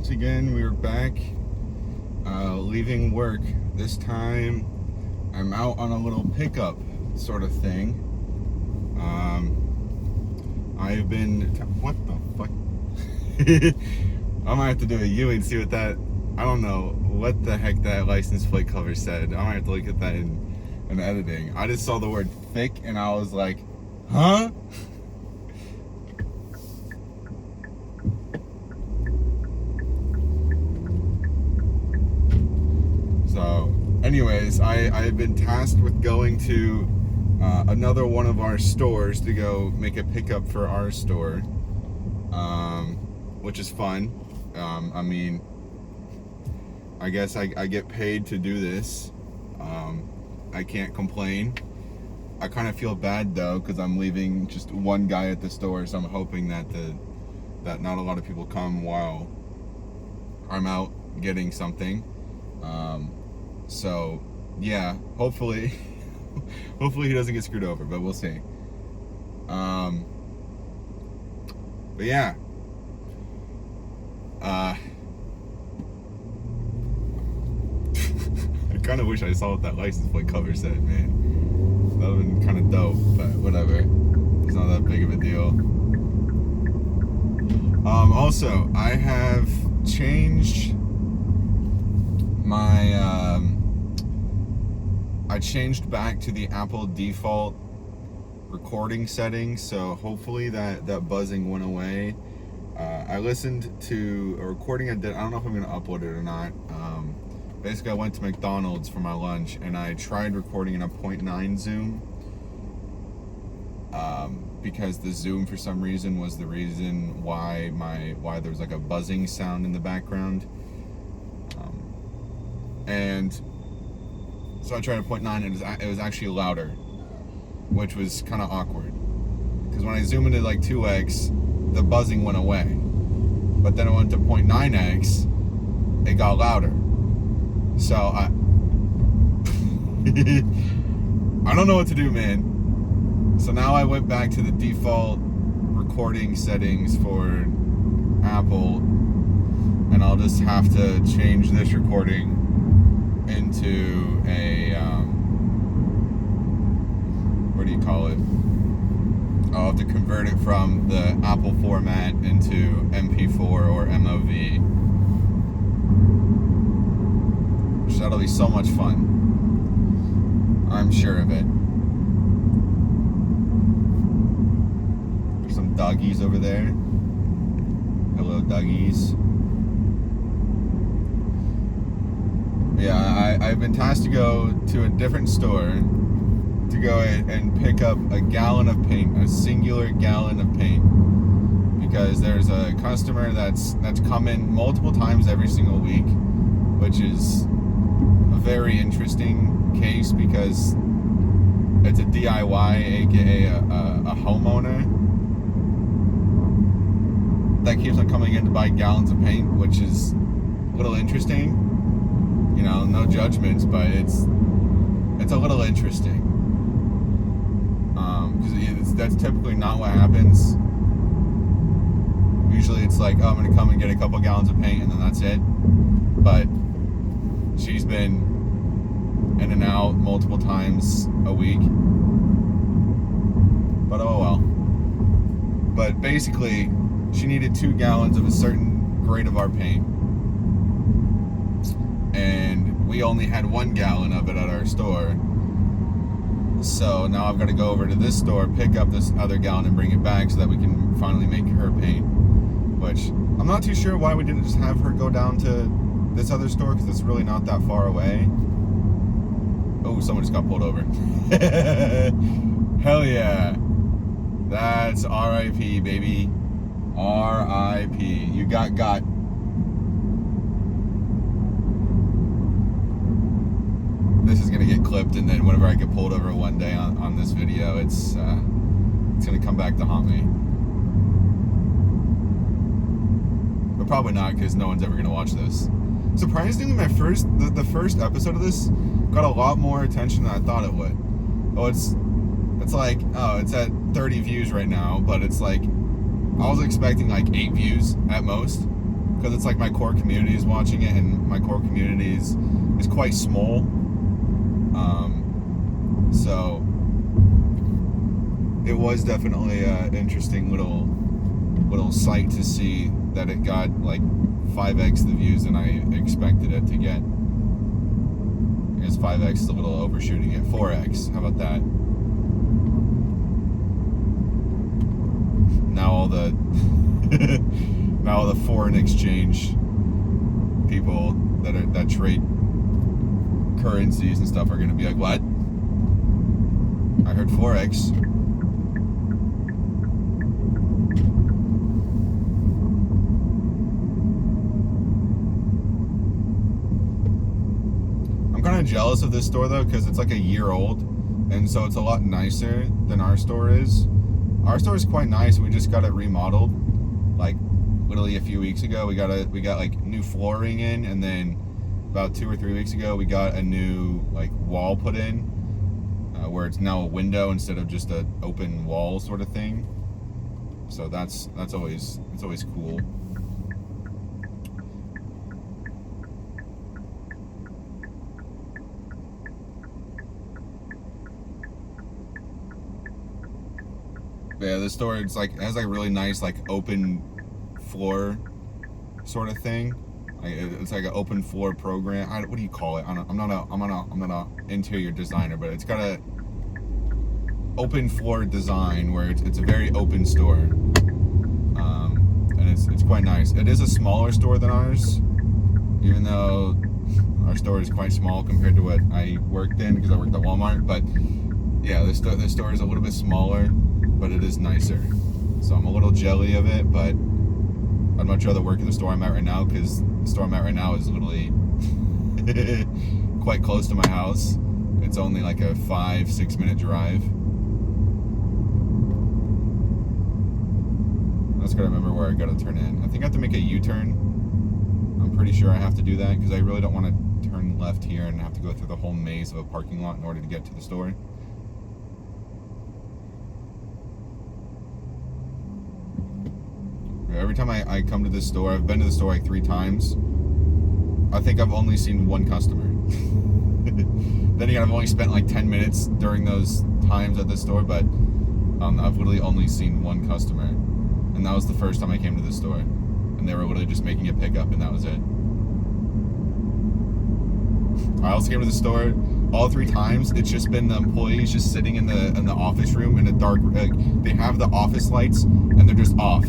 once again, we are back, leaving work. This time, I'm out on a little pickup sort of thing. I've been... What the fuck? I might have to do a U and see what that... I don't know what the heck that license plate cover said. I might have to look at that in editing. I just saw the word thick and I was like, huh? So, anyways, I've been tasked with going to another one of our stores to go make a pickup for our store, which is fun. I mean, I guess I get paid to do this. I can't complain. I kind of feel bad though because I'm leaving just one guy at the store, so I'm hoping that that not a lot of people come while I'm out getting something. So yeah, hopefully he doesn't get screwed over, but we'll see. But yeah, I kind of wish I saw what that license plate cover said, man. That would have been kind of dope, but whatever. It's not that big of a deal. Also, I have changed my I changed back to the Apple default recording settings, so hopefully that buzzing went away. I listened to a recording I did. I don't know if I'm going to upload it or not. Basically, I went to McDonald's for my lunch, and I tried recording in a 0.9 zoom, because the zoom, for some reason, was the reason why there was like a buzzing sound in the background. And so I tried a 0.9, and it was actually louder, which was kind of awkward. Because when I zoomed into like 2x, the buzzing went away. But then I went to 0.9x, it got louder. So I don't know what to do, man. So now I went back to the default recording settings for Apple, and I'll just have to change this recording into a what do you call it? I'll have to convert it from the Apple format into MP4 or MOV. Which that'll be so much fun. I'm sure of it. There's some doggies over there. Hello, doggies. Yeah, I've been tasked to go to a different store to go and pick up a gallon of paint, a singular gallon of paint, because there's a customer that's come in multiple times every single week, which is a very interesting case because it's a DIY, aka a homeowner that keeps on coming in to buy gallons of paint, which is a little interesting. You know, no judgments, but it's a little interesting. Because that's typically not what happens. Usually it's like, oh, I'm gonna come and get a couple gallons of paint and then that's it. But she's been in and out multiple times a week. But oh well. But basically, she needed 2 gallons of a certain grade of our paint. And we only had 1 gallon of it at our store. So now I've got to go over to this store, pick up this other gallon and bring it back so that we can finally make her paint. Which, I'm not too sure why we didn't just have her go down to this other store, because it's really not that far away. Oh, someone just got pulled over. Hell yeah. That's R.I.P., baby. R.I.P. You got. This is gonna get clipped, and then whenever I get pulled over one day on this video, it's gonna come back to haunt me. But probably not, because no one's ever gonna watch this. Surprisingly, the first episode of this got a lot more attention than I thought it would. Oh, it's at 30 views right now, but it's like I was expecting like 8 views at most. because it's like my core community is watching it, and my core community is quite small. So it was definitely an interesting little sight to see that it got like 5x the views than I expected it to get. I guess 5x is a little overshooting it. 4x, how about that? Now all the foreign exchange people that trade currencies and stuff are going to be like, what? I heard 4x. I'm kind of jealous of this store though, because it's like a year old, and so it's a lot nicer than our store is. Our store is quite nice. We just got it remodeled, like literally a few weeks ago. We got like new flooring in, and then about 2 or 3 weeks ago we got a new like wall put in, where it's now a window instead of just an open wall sort of thing. So that's always cool. Yeah, the store has like really nice like open floor sort of thing. Like it's like an open floor program. What do you call it? I'm not a interior designer, but it's got a open floor design where it's a very open store, and it's quite nice. It is a smaller store than ours, even though our store is quite small compared to what I worked in, because I worked at Walmart. But yeah, this store is a little bit smaller, but it is nicer. So I'm a little jelly of it, but I'd much rather work at the store I'm at right now, because the store I'm at right now is literally quite close to my house. It's only like a 5-6 minute drive. I just gotta remember where I gotta turn in. I think I have to make a U-turn. I'm pretty sure I have to do that, because I really don't want to turn left here and have to go through the whole maze of a parking lot in order to get to the store. Every time I come to this store, I've been to the store like 3 times. I think I've only seen one customer. Then again, I've only spent like 10 minutes during those times at the store, but I've literally only seen one customer. And that was the first time I came to the store. And they were literally just making a pickup, and that was it. I also came to the store all 3 times. It's just been the employees just sitting in the office room in a dark. They have the office lights, and they're just off.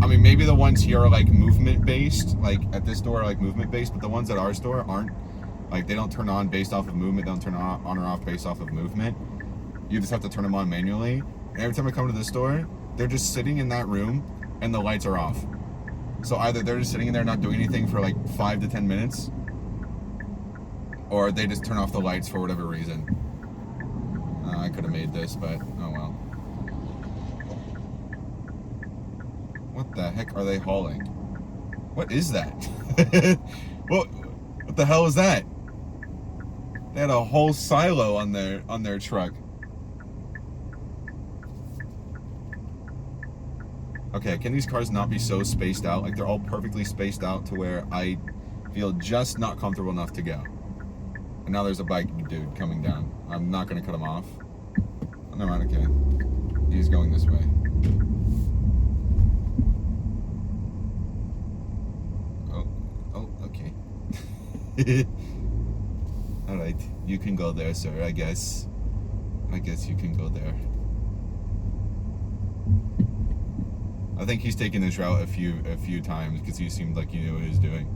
I mean, maybe the ones here are like movement based, like at this store are like movement based, but the ones at our store aren't. Like, they don't turn on based off of movement, they don't turn on or off based off of movement. You just have to turn them on manually. And every time I come to the store, they're just sitting in that room and the lights are off. So either they're just sitting in there not doing anything for like 5 to 10 minutes, or they just turn off the lights for whatever reason. I could have made this, but oh well. What the heck are they hauling? What is that? What the hell is that? They had a whole silo on their truck. Okay, can these cars not be so spaced out? Like, they're all perfectly spaced out to where I feel just not comfortable enough to go. And now there's a bike dude coming down. I'm not gonna cut him off. Oh, never mind, okay. He's going this way. Oh, okay. Alright, you can go there, sir, I guess. I guess you can go there. I think he's taken this route a few times because he seemed like he knew what he was doing.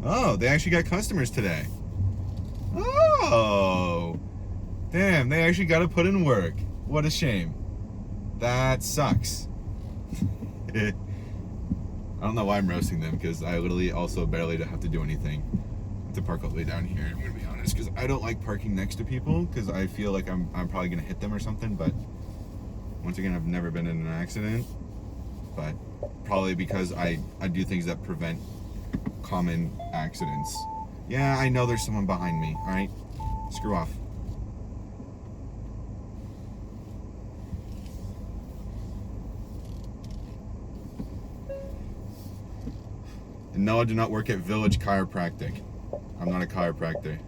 Oh, they actually got customers today. Oh, damn, they actually got to put in work. What a shame. That sucks. I don't know why I'm roasting them, because I literally also barely have to do anything. I have to park all the way down here, I'm going to be honest, because I don't like parking next to people, because I feel like I'm probably going to hit them or something. But once again, I've never been in an accident. But probably because I do things that prevent common accidents. Yeah, I know there's someone behind me, alright? Screw off. And no, I do not work at Village Chiropractic. I'm not a chiropractor.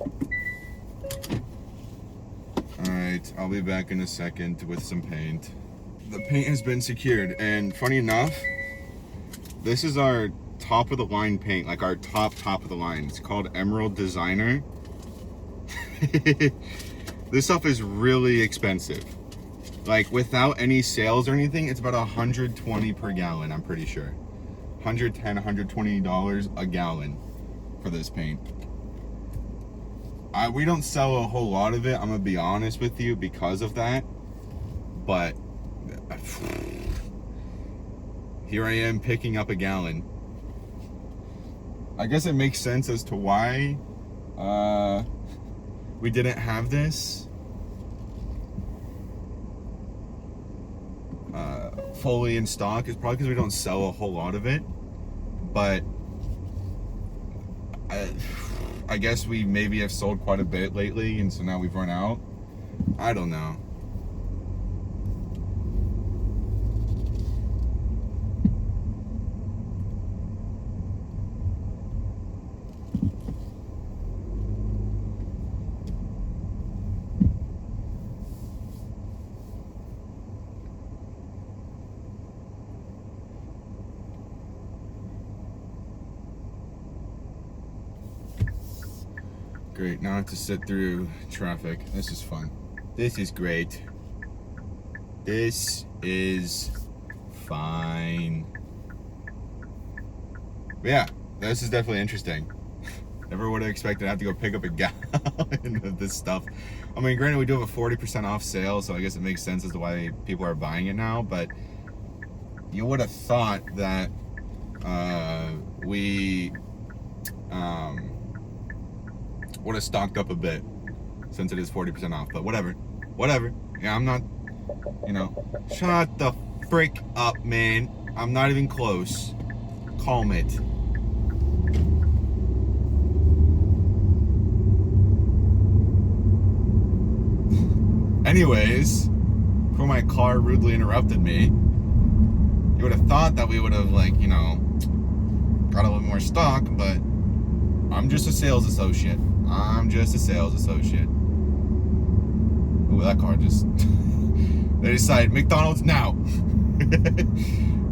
Alright, I'll be back in a second with some paint. The paint has been secured, and funny enough, this is our top of the line paint, like our top of the line. It's called Emerald Designer. This stuff is really expensive. Like, without any sales or anything, it's about $120 per gallon, I'm pretty sure. $110, $120 a gallon for this paint. We don't sell a whole lot of it, I'm gonna be honest with you, because of that. But here I am picking up a gallon. I guess it makes sense as to why we didn't have this fully in stock. It's probably because we don't sell a whole lot of it. But I guess we maybe have sold quite a bit lately, and so now we've run out. I don't know. Great, now I have to sit through traffic. This is fun. This is great. This is fine. But yeah, this is definitely interesting. Never would have expected to have to go pick up a gallon of this stuff. I mean, granted, we do have a 40% off sale, so I guess it makes sense as to why people are buying it now, but you would have thought that we would have stocked up a bit since it is 40% off, but whatever. Yeah, I'm not, shut the frick up, man. I'm not even close. Calm it. Anyways, before my car rudely interrupted me, you would have thought that we would have, got a little more stock, but I'm just a sales associate. Ooh, that car just... They decided McDonald's now.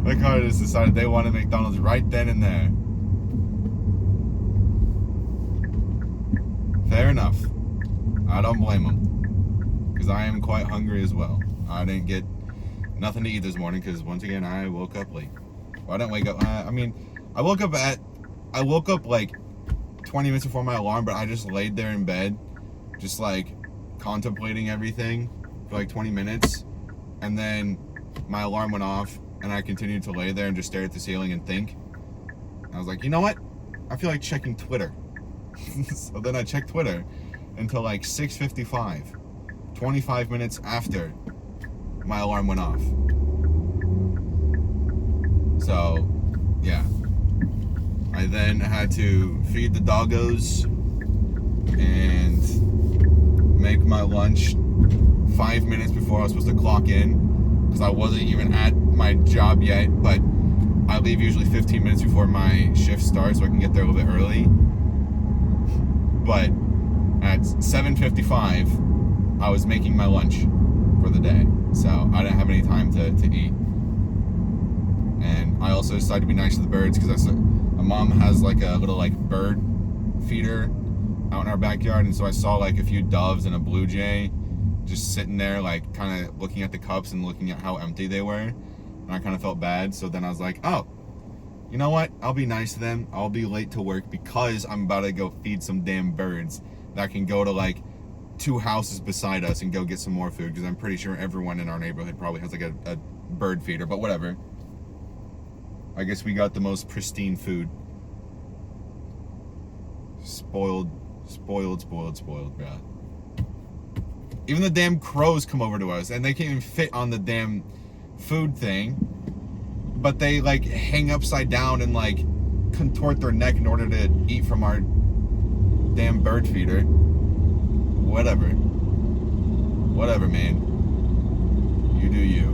My car just decided they wanted McDonald's right then and there. Fair enough. I don't blame them. Because I am quite hungry as well. I didn't get nothing to eat this morning because, once again, I woke up late. Well, I didn't wake up... I woke up like 20 minutes before my alarm, but I just laid there in bed, just contemplating everything for 20 minutes, and then my alarm went off, and I continued to lay there and just stare at the ceiling and think. And I was like, you know what? I feel like checking Twitter. So then I checked Twitter until 6:55, 25 minutes after my alarm went off. So, yeah. I then had to feed the doggos and make my lunch 5 minutes before I was supposed to clock in, because I wasn't even at my job yet, but I leave usually 15 minutes before my shift starts so I can get there a little bit early. But at 7:55, I was making my lunch for the day, so I didn't have any time to eat. And I also decided to be nice to the birds, because my mom has a little bird feeder out in our backyard, and so I saw a few doves and a blue jay just sitting there kind of looking at the cups and looking at how empty they were, and I kind of felt bad. So then I was like, oh, you know what, I'll be nice to them. I'll be late to work because I'm about to go feed some damn birds that can go to 2 houses beside us and go get some more food, because I'm pretty sure everyone in our neighborhood probably has a bird feeder, but whatever. I guess we got the most pristine food. Spoiled, bruh. Even the damn crows come over to us, and they can't even fit on the damn food thing, but they hang upside down and contort their neck in order to eat from our damn bird feeder. Whatever, man. You do you.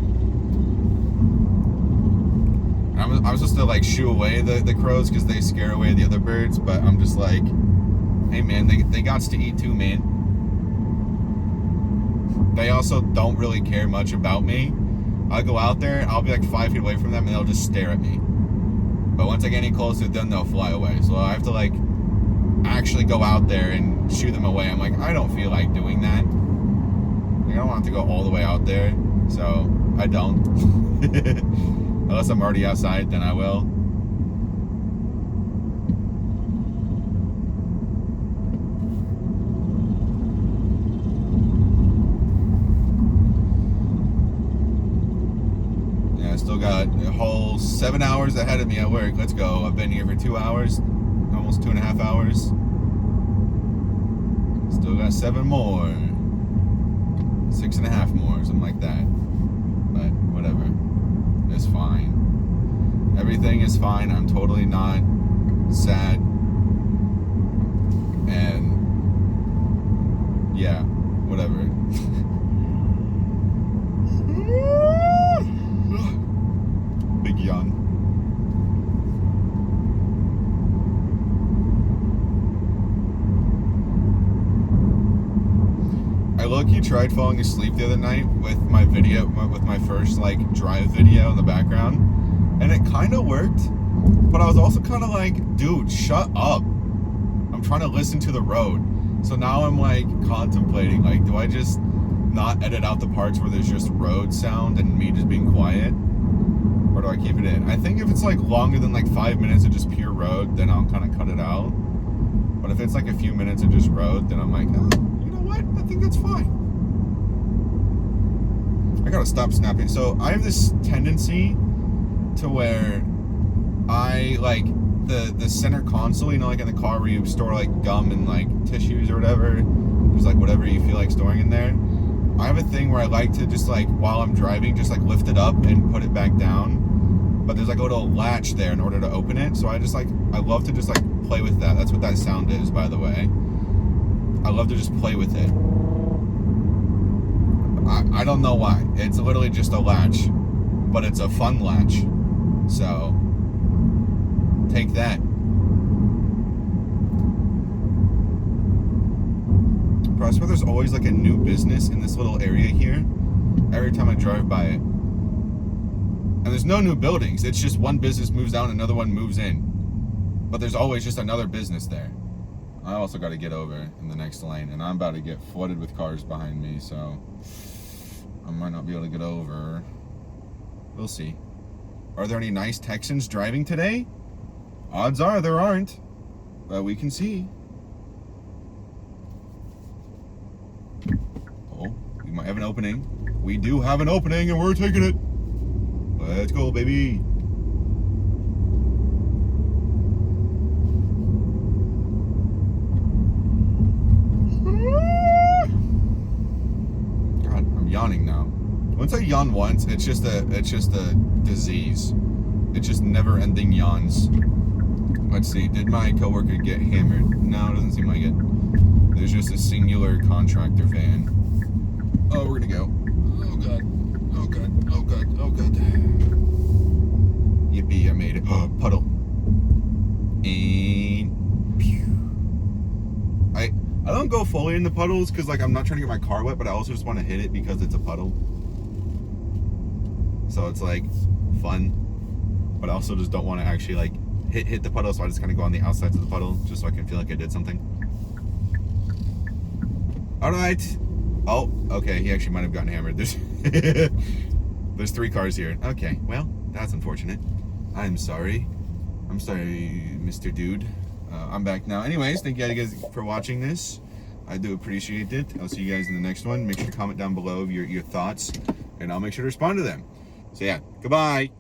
I'm supposed to like shoo away the crows because they scare away the other birds, but I'm just like, hey man, they got to eat too, man. They also don't really care much about me. I'll go out there, I'll be like 5 feet away from them, and they'll just stare at me. But once I get any closer, then they'll fly away. So I have to like actually go out there and shoo them away. I'm like, I don't feel like doing that. Like, I don't want to go all the way out there, so I don't. Unless I'm already outside, then I will. Yeah, I still got a whole 7 hours ahead of me at work. Let's go. I've been here for 2 hours, almost 2.5 hours. Still got 7 more. 6.5 more, something like that. But whatever. It's fine. Everything is fine. I'm totally not sad. And yeah, whatever. Big yawn. I low-key tried falling asleep the other night with my video, with my first like drive video in the background, and it kind of worked, but I was also kind of like, dude, shut up. I'm trying to listen to the road. So now I'm like contemplating, like, do I just not edit out the parts where there's just road sound and me just being quiet, or do I keep it in? I think if it's like longer than like 5 minutes of just pure road, then I'll kind of cut it out. But if it's like a few minutes of just road, then I'm like, oh, you know what? I think that's fine. I gotta stop snapping. So I have this tendency to where I like the center console, you know, like in the car where you store like gum and like tissues or whatever, just like whatever you feel like storing in there. I have a thing where I like to just like, while I'm driving, just like lift it up and put it back down. But there's like a little latch there in order to open it. So I just like, I love to just like play with that. That's what that sound is, by the way. I love to just play with it. I don't know why. It's literally just a latch, but it's a fun latch. So take that. Bro, I swear there's always like a new business in this little area here every time I drive by it. And there's no new buildings. It's just one business moves out, another one moves in. But there's always just another business there. I also got to get over in the next lane, and I'm about to get flooded with cars behind me, so I might not be able to get over. We'll see. Are there any nice Texans driving today? Odds are there aren't, but we can see. Oh, we might have an opening. We do have an opening, and we're taking it. Let's go, baby. God, I'm yawning now. Once I yawn once, it's just a disease. It's just never-ending yawns. Let's see. Did my coworker get hammered? No, it doesn't seem like it. There's just a singular contractor van. Oh, we're gonna go. Oh god. Oh god. Oh god. Oh god. Yippee! I made it. Oh, puddle. And pew. I don't go fully in the puddles because like I'm not trying to get my car wet, but I also just want to hit it because it's a puddle. So it's like fun, but I also just don't want to actually like hit the puddle, so I just kind of go on the outsides of the puddle just so I can feel like I did something. All right. Oh, okay. He actually might have gotten hammered. There's 3 cars here. Okay, well, that's unfortunate. I'm sorry. I'm sorry, Mr. Dude. I'm back now. Anyways, thank you guys for watching this. I do appreciate it. I'll see you guys in the next one. Make sure to comment down below your thoughts, and I'll make sure to respond to them. So yeah, goodbye.